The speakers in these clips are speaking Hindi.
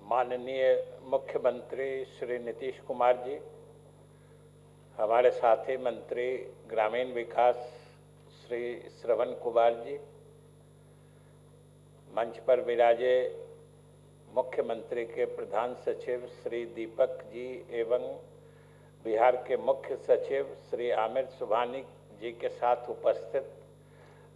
माननीय मुख्यमंत्री श्री नीतीश कुमार जी, हमारे साथी मंत्री ग्रामीण विकास श्री श्रवण कुमार जी, मंच पर विराजे मुख्यमंत्री के प्रधान सचिव श्री दीपक जी एवं बिहार के मुख्य सचिव श्री आमिर सुबहानी जी के साथ उपस्थित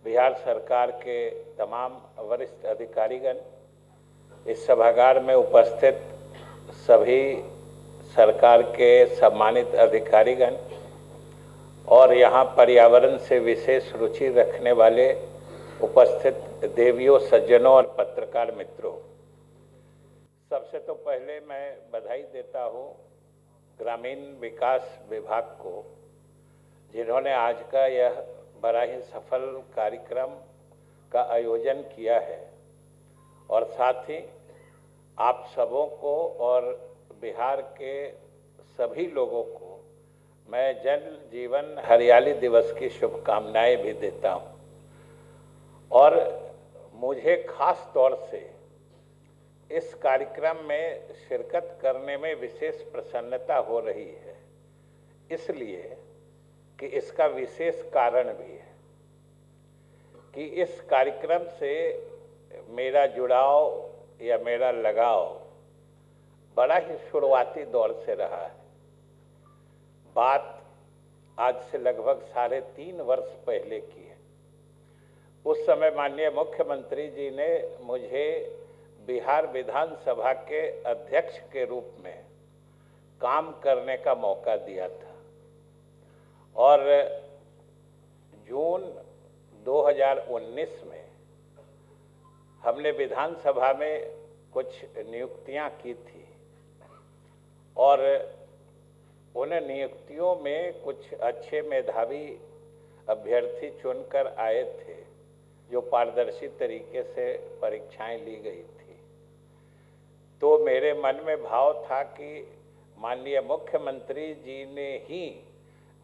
बिहार सरकार के तमाम वरिष्ठ अधिकारीगण, इस सभागार में उपस्थित सभी सरकार के सम्मानित अधिकारीगण और यहाँ पर्यावरण से विशेष रुचि रखने वाले उपस्थित देवियों, सज्जनों और पत्रकार मित्रों, सबसे तो पहले मैं बधाई देता हूँ ग्रामीण विकास विभाग को, जिन्होंने आज का यह बड़ा ही सफल कार्यक्रम का आयोजन किया है। और साथ ही आप सबों को और बिहार के सभी लोगों को मैं जल जीवन हरियाली दिवस की शुभकामनाएं भी देता हूं। और मुझे खास तौर से इस कार्यक्रम में शिरकत करने में विशेष प्रसन्नता हो रही है, इसलिए कि इसका विशेष कारण भी है कि इस कार्यक्रम से मेरा जुड़ाव या मेरा लगाव बड़ा ही शुरुआती दौर से रहा है। बात आज से लगभग 3.5 वर्ष पहले की है। उस समय माननीय मुख्यमंत्री जी ने मुझे बिहार विधानसभा के अध्यक्ष के रूप में काम करने का मौका दिया था और जून 2019 में हमने विधानसभा में कुछ नियुक्तियां की थी और उन नियुक्तियों में कुछ अच्छे मेधावी अभ्यर्थी चुनकर आए थे, जो पारदर्शी तरीके से परीक्षाएं ली गई थी। तो मेरे मन में भाव था कि माननीय मुख्यमंत्री जी ने ही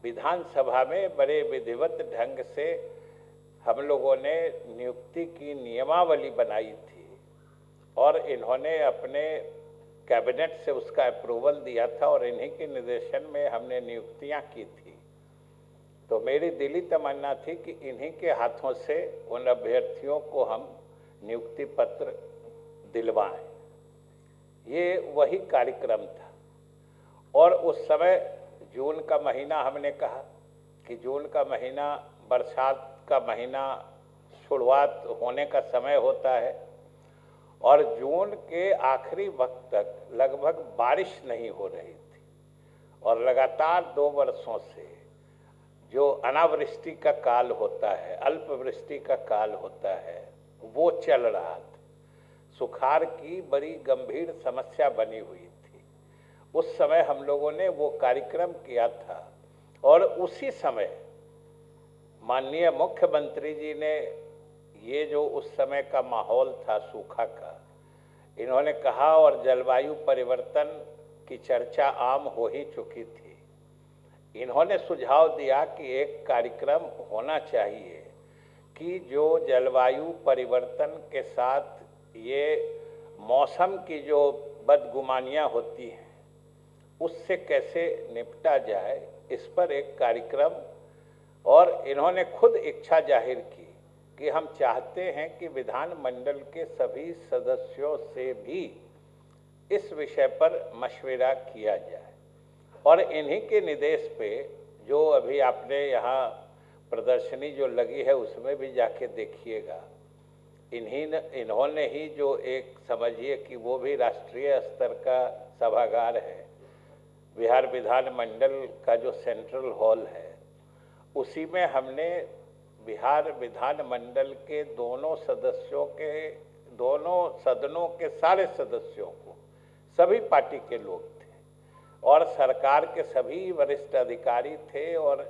विधानसभा में बड़े विधिवत ढंग से हम लोगों ने नियुक्ति की नियमावली बनाई थी और इन्होंने अपने कैबिनेट से उसका अप्रूवल दिया था और इन्हीं के निर्देशन में हमने नियुक्तियां की थी। तो मेरी दिली तमन्ना थी कि इन्हीं के हाथों से उन अभ्यर्थियों को हम नियुक्ति पत्र दिलवाएं। ये वही कार्यक्रम था और उस समय जून का महीना, हमने कहा कि जून का महीना बरसात का महीना, शुरुआत होने का समय होता है और जून के आखिरी वक्त तक लगभग बारिश नहीं हो रही थी और लगातार 2 वर्षों से जो अनावृष्टि का काल होता है, अल्पवृष्टि का काल होता है, वो चल रहा था। सुखाड़ की बड़ी गंभीर समस्या बनी हुई थी। उस समय हम लोगों ने वो कार्यक्रम किया था और उसी समय माननीय मुख्यमंत्री जी ने ये जो उस समय का माहौल था सूखा का, इन्होंने कहा और जलवायु परिवर्तन की चर्चा आम हो ही चुकी थी। इन्होंने सुझाव दिया कि एक कार्यक्रम होना चाहिए कि जो जलवायु परिवर्तन के साथ ये मौसम की जो बदगुमानियाँ होती हैं उससे कैसे निपटा जाए, इस पर एक कार्यक्रम। और इन्होंने खुद इच्छा जाहिर की कि हम चाहते हैं कि विधानमंडल के सभी सदस्यों से भी इस विषय पर मशविरा किया जाए। और इन्हीं के निर्देश पे जो अभी आपने यहाँ प्रदर्शनी जो लगी है उसमें भी जाके देखिएगा, इन्होंने ही जो एक, समझिए कि वो भी राष्ट्रीय स्तर का सभागार है, बिहार विधानमंडल का जो सेंट्रल हॉल है, उसी में हमने बिहार विधानमंडल के दोनों सदनों के सारे सदस्यों को, सभी पार्टी के लोग थे और सरकार के सभी वरिष्ठ अधिकारी थे और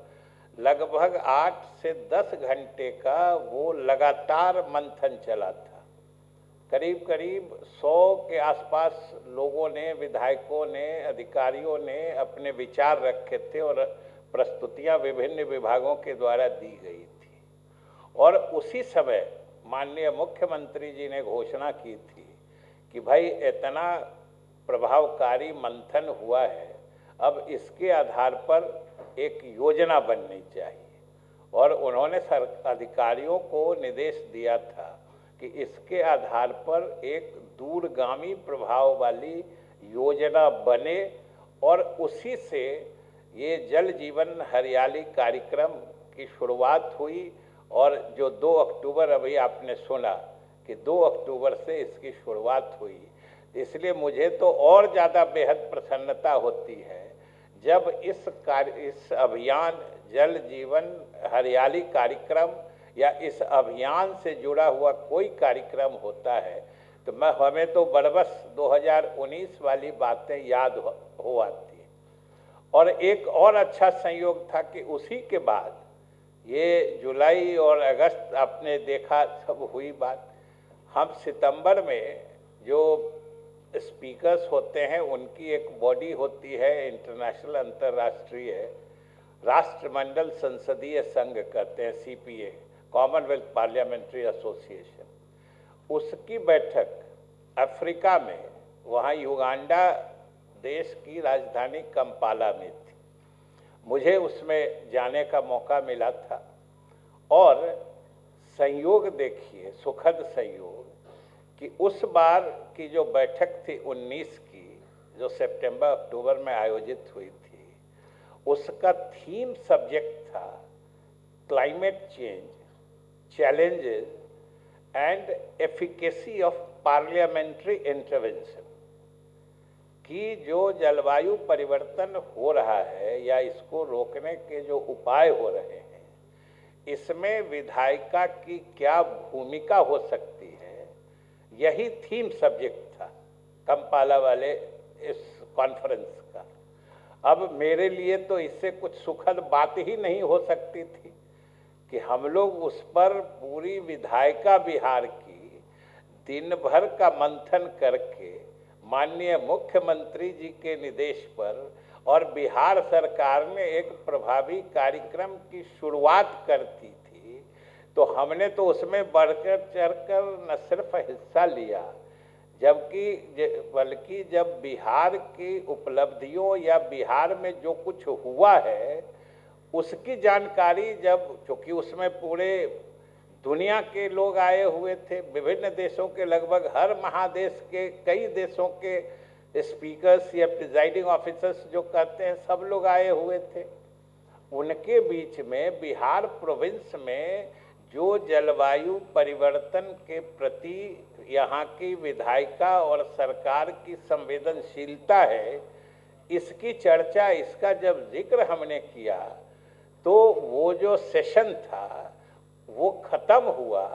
लगभग 8 से 10 घंटे का वो लगातार मंथन चला था। करीब करीब 100 के आसपास लोगों ने, विधायकों ने, अधिकारियों ने अपने विचार रखे थे और प्रस्तुतियां विभिन्न विभागों के द्वारा दी गई थी। और उसी समय माननीय मुख्यमंत्री जी ने घोषणा की थी कि भाई इतना प्रभावकारी मंथन हुआ है। अब इसके आधार पर एक योजना बननी चाहिए और उन्होंने अधिकारियों को निर्देश दिया था कि इसके आधार पर एक दूरगामी प्रभाव वाली योजना बने और उसी से ये जल जीवन हरियाली कार्यक्रम की शुरुआत हुई। और जो 2 अक्टूबर अभी आपने सुना कि 2 अक्टूबर से इसकी शुरुआत हुई, इसलिए मुझे तो और ज़्यादा बेहद प्रसन्नता होती है जब इस अभियान जल जीवन हरियाली कार्यक्रम या इस अभियान से जुड़ा हुआ कोई कार्यक्रम होता है तो हमें तो बरबस 2019 वाली बातें याद हो आती है। और एक और अच्छा संयोग था कि उसी के बाद ये जुलाई और अगस्त आपने देखा सब हुई बात। हम सितंबर में जो स्पीकर्स होते हैं उनकी एक बॉडी होती है, इंटरनेशनल अंतर्राष्ट्रीय राष्ट्रमंडल संसदीय संघ कहते हैं, CPA, कॉमनवेल्थ पार्लियामेंट्री एसोसिएशन। उसकी बैठक अफ्रीका में, वहाँ युगांडा देश की राजधानी कंपाला में थी। मुझे उसमें जाने का मौका मिला था और संयोग देखिए, सुखद संयोग कि उस बार की जो बैठक थी 19 की, जो सितंबर अक्टूबर में आयोजित हुई थी, उसका थीम सब्जेक्ट था climate change, challenges and efficacy of parliamentary intervention. कि जो जलवायु परिवर्तन हो रहा है या इसको रोकने के जो उपाय हो रहे हैं, इसमें विधायिका की क्या भूमिका हो सकती है, यही थीम सब्जेक्ट था कंपाला वाले इस कॉन्फ्रेंस का। अब मेरे लिए तो इससे कुछ सुखद बात ही नहीं हो सकती थी कि हम लोग उस पर पूरी विधायिका बिहार की दिन भर का मंथन करके माननीय मुख्यमंत्री जी के निर्देश पर और बिहार सरकार ने एक प्रभावी कार्यक्रम की शुरुआत करती थी, तो हमने तो उसमें बढ़कर चढ़कर न सिर्फ हिस्सा लिया, बल्कि जब बिहार की उपलब्धियों या बिहार में जो कुछ हुआ है उसकी जानकारी, जब चूँकि उसमें पूरे दुनिया के लोग आए हुए थे, विभिन्न देशों के लगभग हर महादेश के कई देशों के स्पीकर्स या प्रिजाइडिंग ऑफिसर्स जो कहते हैं, सब लोग आए हुए थे। उनके बीच में बिहार प्रोविंस में जो जलवायु परिवर्तन के प्रति यहाँ की विधायिका और सरकार की संवेदनशीलता है, इसकी चर्चा, इसका जब जिक्र हमने किया तो वो जो सेशन था वो खत्म हुआ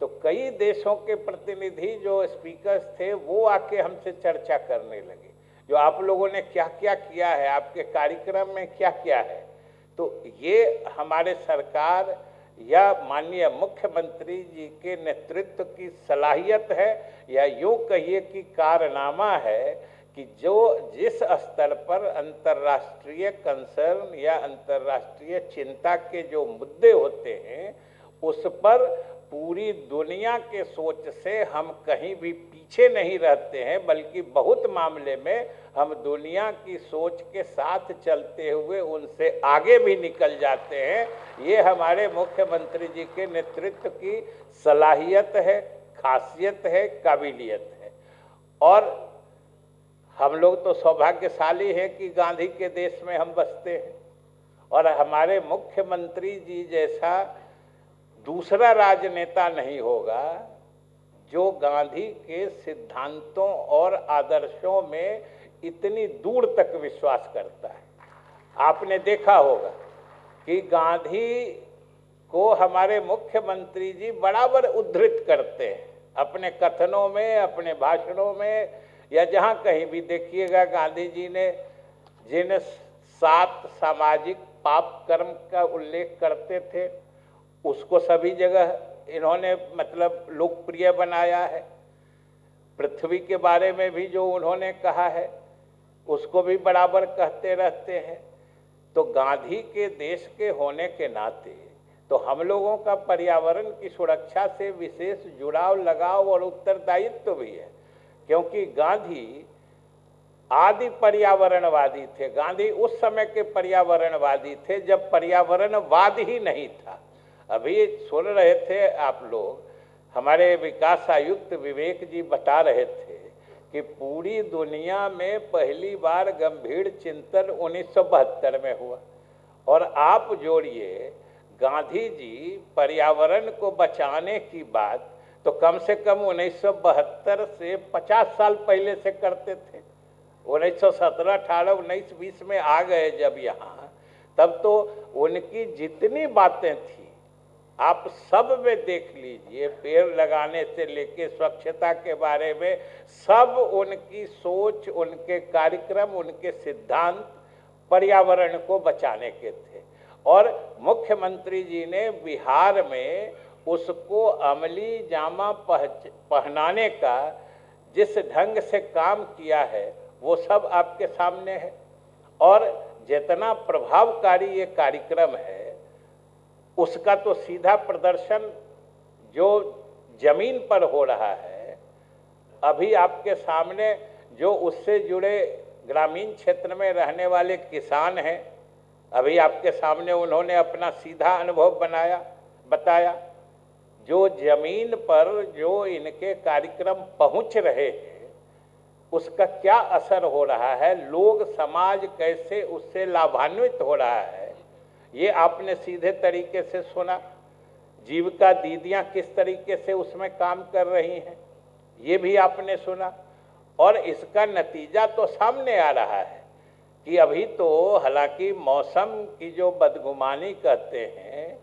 तो कई देशों के प्रतिनिधि जो स्पीकर्स थे वो आके हमसे चर्चा करने लगे, जो आप लोगों ने क्या क्या किया है, आपके कार्यक्रम में क्या क्या है। तो ये हमारे सरकार या माननीय मुख्यमंत्री जी के नेतृत्व की सलाहियत है, या यूँ कहिए कि कारनामा है कि जो जिस स्तर पर अंतर्राष्ट्रीय कंसर्न या अंतर्राष्ट्रीय चिंता के जो मुद्दे होते हैं उस पर पूरी दुनिया के सोच से हम कहीं भी पीछे नहीं रहते हैं, बल्कि बहुत मामले में हम दुनिया की सोच के साथ चलते हुए उनसे आगे भी निकल जाते हैं। ये हमारे मुख्यमंत्री जी के नेतृत्व की सलाहियत है, खासियत है, काबिलियत है। और हम लोग तो सौभाग्यशाली हैं कि गांधी के देश में हम बसते हैं और हमारे मुख्यमंत्री जी जैसा दूसरा राजनेता नहीं होगा जो गांधी के सिद्धांतों और आदर्शों में इतनी दूर तक विश्वास करता है। आपने देखा होगा कि गांधी को हमारे मुख्यमंत्री जी बराबर उद्धृत करते हैं अपने कथनों में, अपने भाषणों में, या जहाँ कहीं भी देखिएगा गांधी जी ने जिन 7 सामाजिक पाप कर्म का उल्लेख करते थे उसको सभी जगह इन्होंने मतलब लोकप्रिय बनाया है। पृथ्वी के बारे में भी जो उन्होंने कहा है उसको भी बराबर कहते रहते हैं। तो गांधी के देश के होने के नाते तो हम लोगों का पर्यावरण की सुरक्षा से विशेष जुड़ाव, लगाव और उत्तरदायित्व भी है, क्योंकि गांधी आदि पर्यावरणवादी थे। गांधी उस समय के पर्यावरणवादी थे जब पर्यावरणवाद ही नहीं था। अभी सुन रहे थे आप लोग, हमारे विकास आयुक्त विवेक जी बता रहे थे कि पूरी दुनिया में पहली बार गंभीर चिंतन 1972 में हुआ। और आप जोड़िए, गांधी जी पर्यावरण को बचाने की बात तो कम से कम 1972 से 50 साल पहले से करते थे। 1917, 18, 19, 20 में आ गए जब यहाँ, तब तो उनकी जितनी बातें थी आप सब में देख लीजिए, पेड़ लगाने से लेके स्वच्छता के बारे में सब उनकी सोच, उनके कार्यक्रम, उनके सिद्धांत पर्यावरण को बचाने के थे। और मुख्यमंत्री जी ने बिहार में उसको अमली जामा पहनाने का जिस ढंग से काम किया है वो सब आपके सामने है। और जितना प्रभावकारी ये कार्यक्रम है उसका तो सीधा प्रदर्शन जो जमीन पर हो रहा है, अभी आपके सामने जो उससे जुड़े ग्रामीण क्षेत्र में रहने वाले किसान हैं, अभी आपके सामने उन्होंने अपना सीधा अनुभव बताया। जो जमीन पर जो इनके कार्यक्रम पहुंच रहे हैं उसका क्या असर हो रहा है, लोग समाज कैसे उससे लाभान्वित हो रहा है, ये आपने सीधे तरीके से सुना। जीविका दीदियां किस तरीके से उसमें काम कर रही हैं, ये भी आपने सुना। और इसका नतीजा तो सामने आ रहा है कि अभी तो हालांकि मौसम की जो बदगुमानी कहते हैं